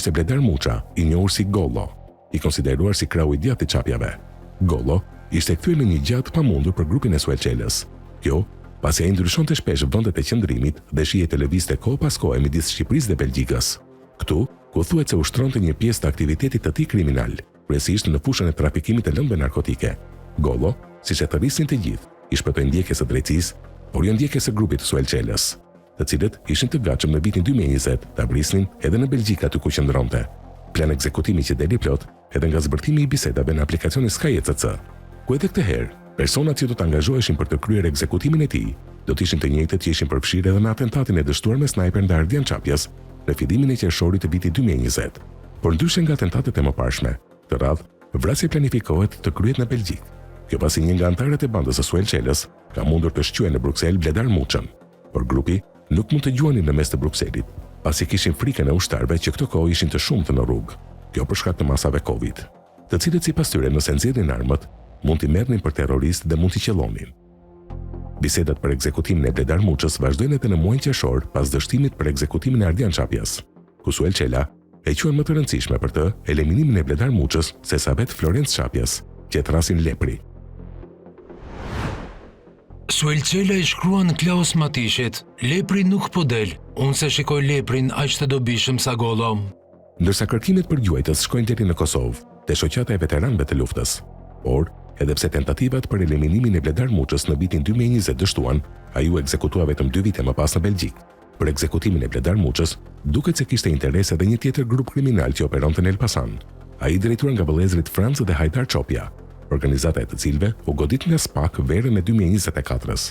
Se Bledar Muça, i njohur si Gollo, i konsideruar si krau i gjatë i çapjave. Gollo ishte kthyer në një gjatë pamundur për grupin e Suelçelës. Kjo, pasi ai ndryshonte shpesh vendet e qëndrimit dhe shihej të lëvizte kohë pas kohe midis Shqipërisë dhe Belgjikës. Këtu, ku thuhet se ushtronte një pjesë të aktivitetit të tij kriminal, kryesisht në fushën e trafikimit të lëndëve narkotike. Gollo, siç e thërrisin të gjithë, i shpëtoi ndjekjes së drejtësisë, por jo ndjekjes së grupit të Suelçelës, të cilët ishin të gatshëm në vitin 2020 ta vrisnin edhe në Belgjikë aty ku qëndronte. Plan ekzekutimi që deli plot edhe nga zbërtimi i bisedave në aplikacionin Sky ECC, ku edhe këtë herë personat që do të angazhoheshin për të kryer ekzekutimin e tij do të ishin të njëjtët që ishin përfshirë edhe në atentatin e dështuar me snajper ndaj Ardian Çapjas në fillimin e qershorit të vitit 2020. Por ndryshe nga atentatet e mëparshme, të radhë, vrasja planifikohet të kryhet në Belgjikë. Kjo pasi një nga anëtarët e bandës së Suelçelës ka mundur të shquajë në Bruksel Bledar Muçën, por grupi nuk mund të gjuanin në mes të Brukselit, pasi kishin frikën e ushtarëve që këto kohë ishin të shumtë në rrugë. Kjo për shkak të masave Covid, të cilët sipas tyre nëse nxjerrin armët, mund t'i merrnin për terroristë dhe mund t'i qellonin. Bisedat për ekzekutimin e Bledar Muçës vazhdojnë edhe në muajin qershor pas dështimit për ekzekutimin e Ardian Çapjas, ku Suelçela e quan më të rëndësishme për të eliminimin e Bledar Muçës se sa vetë Florenc Çapjas, që e thrasin lepri. Suelçela i shkruan Klaus Matishit, lepri nuk po del, unë se shikoj leprin aq të dobishëm sa Gollo. Ndërsa kërkimet për gjuajtës shkojnë deri në Kosovë, te shoqata e veteranëve të luftës. Por, edhe pse tentativat për eliminimin e Bledar Muçës në vitin 2020 dështuan, ai u ekzekutua vetëm 2 vite më pas në Belgjikë. Për ekzekutimin e Bledar Muçës, duket se kishte interes edhe një tjetër grup kriminal që operonte në Elbasan. Ai drejtuar nga vëllezërit Franz dhe Hajdar Çopja, organizata e të cilëve u godit nga SPAK verën e 2024-s.